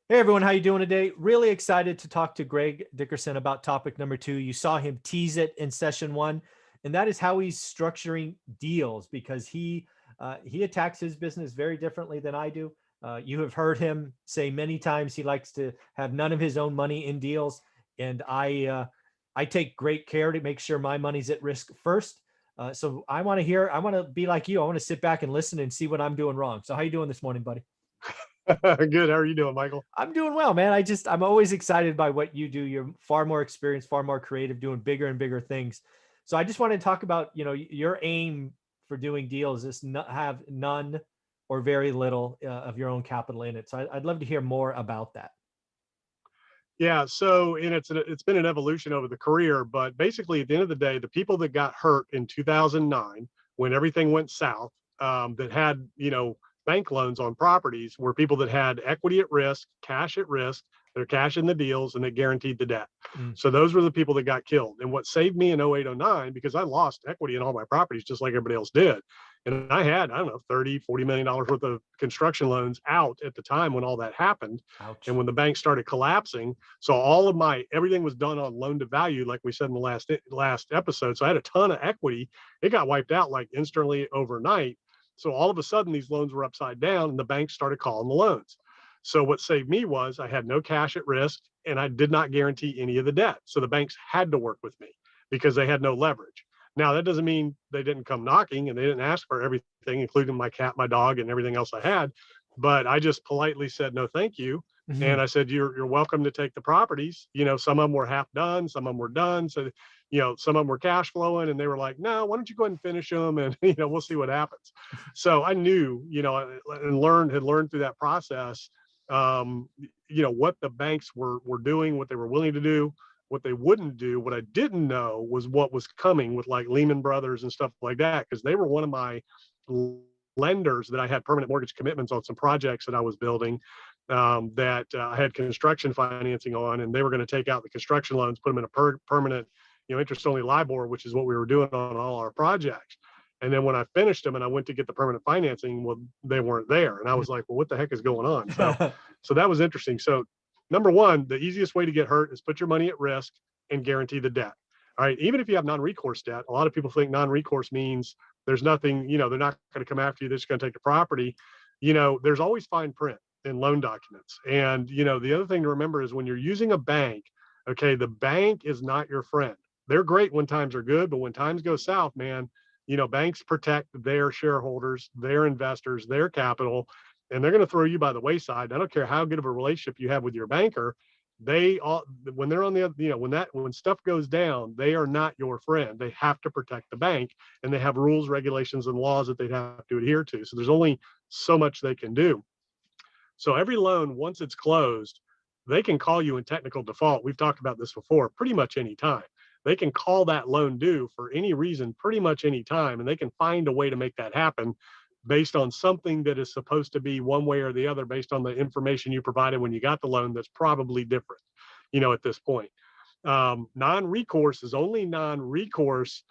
Hey everyone, how you doing today? Really excited to talk to Greg Dickerson about topic number 2. You saw him tease it in session 1, and that is how he's structuring deals because he attacks his business very differently than I do. You have heard him say many times he likes to have none of his own money in deals, and I take great care to make sure my money's at risk first. So I want to hear. I want to be like you. I want to sit back and listen and see what I'm doing wrong. So how you doing this morning, buddy? Good. How are you doing, Michael? I'm doing well, man. I'm always excited by what you do. You're far more experienced, far more creative, doing bigger and bigger things. So I just want to talk about, your aim for doing deals is not have none or very little of your own capital in it. So I'd love to hear more about that. Yeah. So, and it's been an evolution over the career, but basically, at the end of the day, the people that got hurt in 2009 when everything went south, that had bank loans on properties, were people that had equity at risk, cash at risk. They're cash in the deals, and they guaranteed the debt. Mm. So those were the people that got killed. And what saved me in 08, 09, because I lost equity in all my properties just like everybody else did. And I had, I don't know, 30, $40 million worth of construction loans out at the time when all that happened. And Ouch. when the bank started collapsing, so all of my everything was done on loan to value, like we said in the last episode. So I had a ton of equity. It got wiped out like instantly overnight. So all of a sudden, these loans were upside down, and the bank started calling the loans. So what saved me was I had no cash at risk, and I did not guarantee any of the debt. So the banks had to work with me because they had no leverage. Now that doesn't mean they didn't come knocking and they didn't ask for everything, including my cat, my dog, and everything else I had. But I just politely said no, thank you. And Mhm. I said, you're welcome to take the properties. Some of them were half done, some of them were done. So, some of them were cash flowing, and they were like, no, why don't you go ahead and finish them? And, we'll see what happens. So I knew, and had learned through that process, um, what the banks were doing, what they were willing to do, what they wouldn't do. What I didn't know was what was coming with like Lehman Brothers and stuff like that, because they were one of my lenders that I had permanent mortgage commitments on some projects that I was building, that I had construction financing on, and they were going to take out the construction loans, put them in a permanent, interest only LIBOR, which is what we were doing on all our projects. And then when I finished them and I went to get the permanent financing, well, they weren't there, and I was like, well, what the heck is going on? So that was interesting. So number one, the easiest way to get hurt is put your money at risk and guarantee the debt. All right. Even if you have non-recourse debt, a lot of people think non-recourse means there's nothing, they're not going to come after you. They're just going to take the property. There's always fine print in loan documents. And, the other thing to remember is when you're using a bank, okay, the bank is not your friend. They're great when times are good, but when times go south, man, banks protect their shareholders, their investors, their capital, and they're going to throw you by the wayside. I don't care how good of a relationship you have with your banker. They all, when they're on the, when stuff goes down, they are not your friend. They have to protect the bank, and they have rules, regulations, and laws that they have to adhere to. So there's only so much they can do. So every loan, once it's closed, they can call you in technical default. We've talked about this before, pretty much any time. They can call that loan due for any reason, pretty much any time, and they can find a way to make that happen based on something that is supposed to be one way or the other, based on the information you provided when you got the loan that's probably different, at this point. Non-recourse is only non-recourse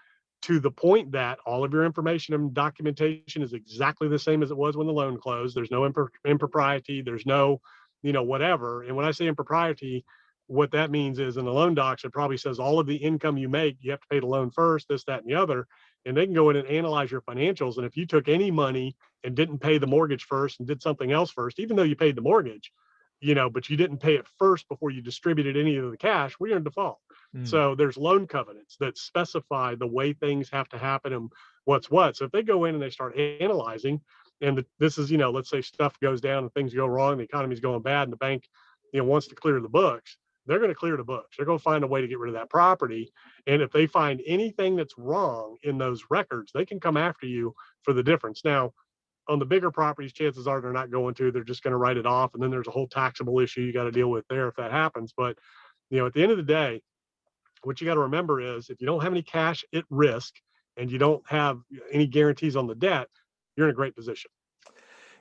to the point that all of your information and documentation is exactly the same as it was when the loan closed. There's no impropriety. There's no, whatever. And when I say impropriety, what that means is in the loan docs, it probably says all of the income you make, you have to pay the loan first, this, that, and the other. And they can go in and analyze your financials. And if you took any money and didn't pay the mortgage first and did something else first, even though you paid the mortgage, but you didn't pay it first before you distributed any of the cash, well, you're in default. Mm. So there's loan covenants that specify the way things have to happen and what's what. So if they go in and they start analyzing, and this is, let's say stuff goes down and things go wrong, the economy's going bad, and the bank, wants to clear the books, they're going to clear the books. They're going to find a way to get rid of that property. And if they find anything that's wrong in those records, they can come after you for the difference. Now, on the bigger properties, chances are they're not going to. They're just going to write it off. And then there's a whole taxable issue you got to deal with there if that happens. But, at the end of the day, what you got to remember is if you don't have any cash at risk and you don't have any guarantees on the debt, you're in a great position.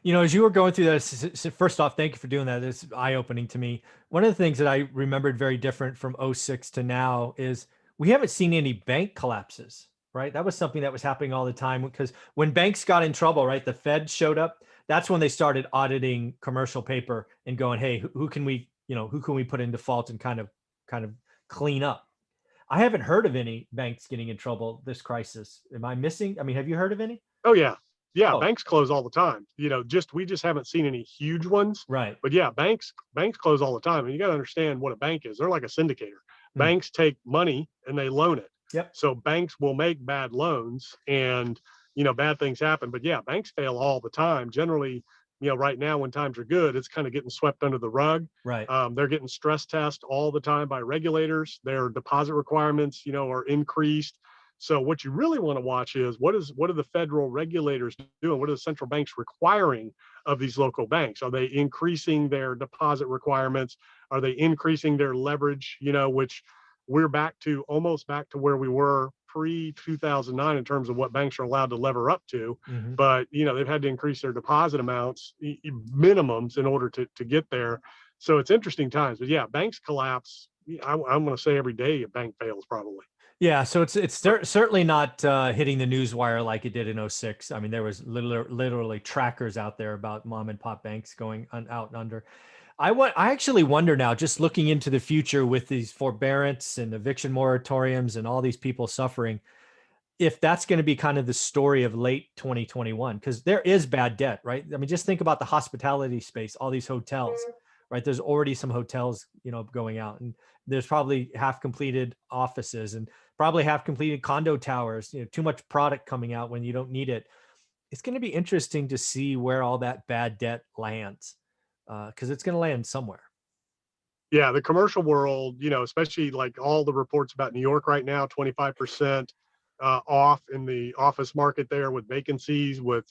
As you were going through this, first off, thank you for doing that. It's eye-opening to me. One of the things that I remembered very different from '06 to now is we haven't seen any bank collapses, right? That was something that was happening all the time because when banks got in trouble, right, the Fed showed up. that's when they started auditing commercial paper and going, hey, who can we, who can we put in default and kind of clean up. I haven't heard of any banks getting in trouble this crisis. Am I missing? I mean, have you heard of any? Oh yeah. Yeah, Oh, banks close all the time. Just we just haven't seen any huge ones. right. But yeah, banks close all the time. And you got to understand what a bank is. They're like a syndicator. Hmm. Banks take money and they loan it. Yep. So banks will make bad loans and bad things happen. But yeah, banks fail all the time. Generally, right now when times are good, it's kind of getting swept under the rug. Right. They're getting stress tested all the time by regulators. Their deposit requirements, are increased. So what you really want to watch is what are the federal regulators doing? What are the central banks requiring of these local banks? Are they increasing their deposit requirements? Are they increasing their leverage? Which we're almost back to where we were pre 2009 in terms of what banks are allowed to lever up to. Mm-hmm. But they've had to increase their deposit amounts, minimums, in order to get there. So it's interesting times. But yeah, banks collapse. I'm going to say every day a bank fails probably. Yeah, so it's certainly not hitting the news wire like it did in '06. I mean, there was literally trackers out there about mom and pop banks going out and under. I actually wonder now, just looking into the future with these forbearance and eviction moratoriums and all these people suffering, if that's going to be kind of the story of late 2021, because there is bad debt, right? I mean, just think about the hospitality space, all these hotels, right? There's already some hotels, going out, and there's probably half completed offices and probably half completed condo towers, too much product coming out when you don't need it. It's going to be interesting to see where all that bad debt lands, because it's going to land somewhere. Yeah, the commercial world, especially like all the reports about New York right now, 25% off in the office market there, with vacancies, with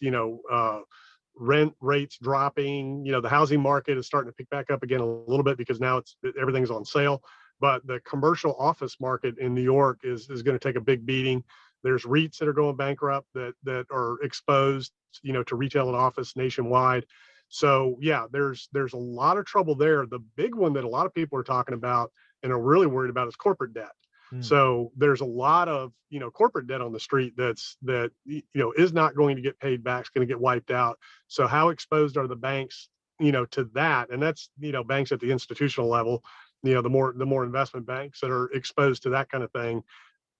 rent rates dropping. The housing market is starting to pick back up again a little bit because now everything's on sale. But the commercial office market in New York is going to take a big beating. There's REITs that are going bankrupt that are exposed, to retail and office nationwide. So yeah, there's a lot of trouble there. The big one that a lot of people are talking about and are really worried about is corporate debt. Hmm. So there's a lot of corporate debt on the street that is not going to get paid back. It's going to get wiped out. So how exposed are the banks to that? And that's banks at the institutional level. The more investment banks that are exposed to that kind of thing.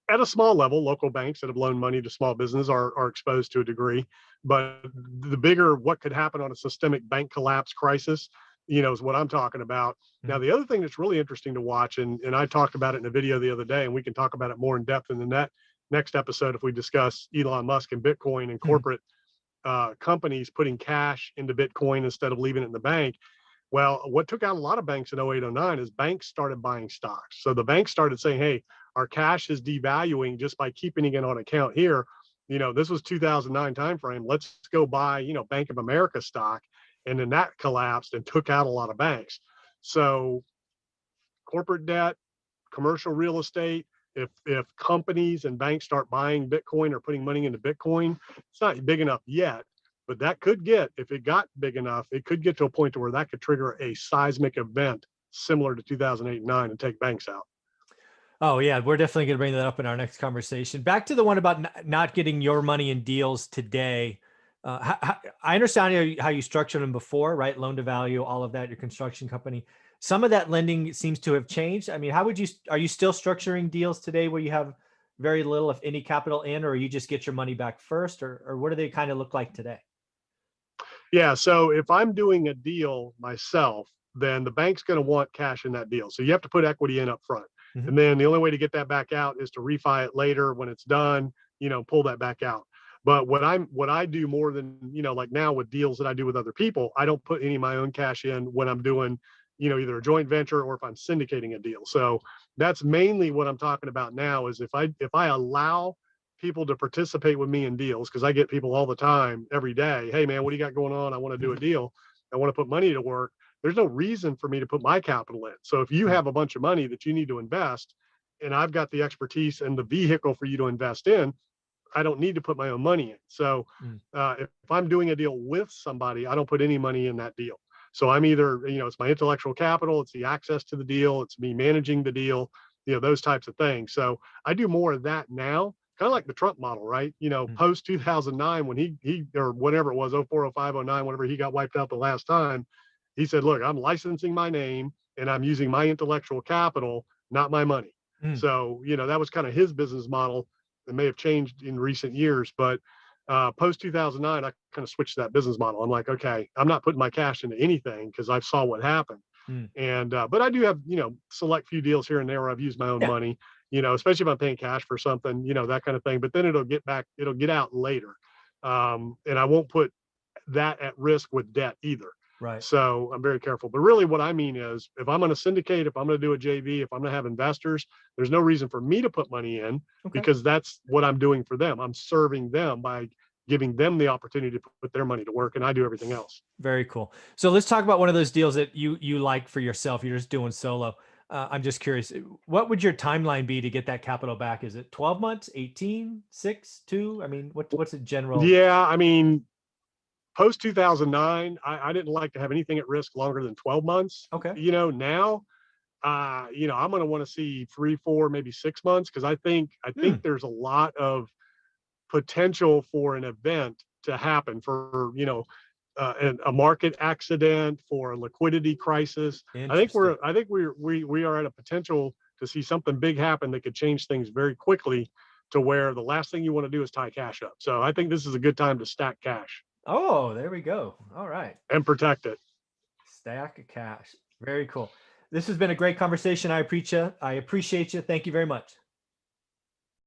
At a small level, local banks that have loaned money to small business are exposed to a degree. But the bigger what could happen on a systemic bank collapse crisis, is what I'm talking about. Hmm. Now, the other thing that's really interesting to watch, and I talked about it in a video the other day, and we can talk about it more in depth in the next episode if we discuss Elon Musk and Bitcoin and corporate companies putting cash into Bitcoin instead of leaving it in the bank. Well, what took out a lot of banks in 08, 09 is banks started buying stocks. So the banks started saying, hey, our cash is devaluing just by keeping it on account here. This was 2009 timeframe. Let's go buy, Bank of America stock. And then that collapsed and took out a lot of banks. So corporate debt, commercial real estate, if companies and banks start buying Bitcoin or putting money into Bitcoin, it's not big enough yet. But that could get, if it got big enough, it could get to a point to where that could trigger a seismic event similar to 2008 and 9 and take banks out. Oh yeah, we're definitely going to bring that up in our next conversation. Back to the one about not getting your money in deals today. I understand how you structured them before, right? Loan to value, all of that, your construction company. Some of that lending seems to have changed. I mean, are you still structuring deals today where you have very little, if any, capital in, or you just get your money back first, or what do they kind of look like today? Yeah. So if I'm doing a deal myself, then the bank's going to want cash in that deal. So you have to put equity in up front. Mm-hmm. And then the only way to get that back out is to refi it later when it's done, pull that back out. But what I do more than, like now with deals that I do with other people, I don't put any of my own cash in when I'm doing, either a joint venture or if I'm syndicating a deal. So that's mainly what I'm talking about now is if I allow people to participate with me in deals, because I get people all the time, every day, hey man, what do you got going on? I want to do a deal. I want to put money to work. There's no reason for me to put my capital in. So if you have a bunch of money that you need to invest and I've got the expertise and the vehicle for you to invest in, I don't need to put my own money in. So if I'm doing a deal with somebody, I don't put any money in that deal. So I'm either, it's my intellectual capital, it's the access to the deal, it's me managing the deal, those types of things. So I do more of that now kind of like the Trump model, right? Mm. Post 2009, when he or whatever it was, 04, 05, 09, whenever he got wiped out the last time, he said, look, I'm licensing my name and I'm using my intellectual capital, not my money. Mm. So, that was kind of his business model. It may have changed in recent years, but post 2009, I kind of switched that business model. I'm like, okay, I'm not putting my cash into anything because I saw what happened. Mm. And but I do have select few deals here and there where I've used my own Yeah. money, especially if I'm paying cash for something, that kind of thing. But then it'll get out later, and I won't put that at risk with debt either. Right. So I'm very careful. But really, what I mean is, if I'm going to syndicate, if I'm going to do a JV, if I'm going to have investors, there's no reason for me to put money in Okay. because that's what I'm doing for them. I'm serving them by giving them the opportunity to put their money to work, and I do everything else. Very cool. So let's talk about one of those deals that you like for yourself. You're just doing solo. I'm just curious, what would your timeline be to get that capital back? Is it 12 months, 18, 6, 2? I mean, what's a general? Yeah, I mean, post 2009, I didn't like to have anything at risk longer than 12 months. Okay. Now, I'm going to want to see 3, 4, maybe 6 months because I think Hmm. there's a lot of potential for an event to happen for a market accident, for a liquidity crisis. Interesting. I think we are at a potential to see something big happen that could change things very quickly to where the last thing you want to do is tie cash up. So I think this is a good time to stack cash Oh, there we go. All right. and protect it. Stack of cash. Very cool. This has been a great conversation. I appreciate you. Thank you very much.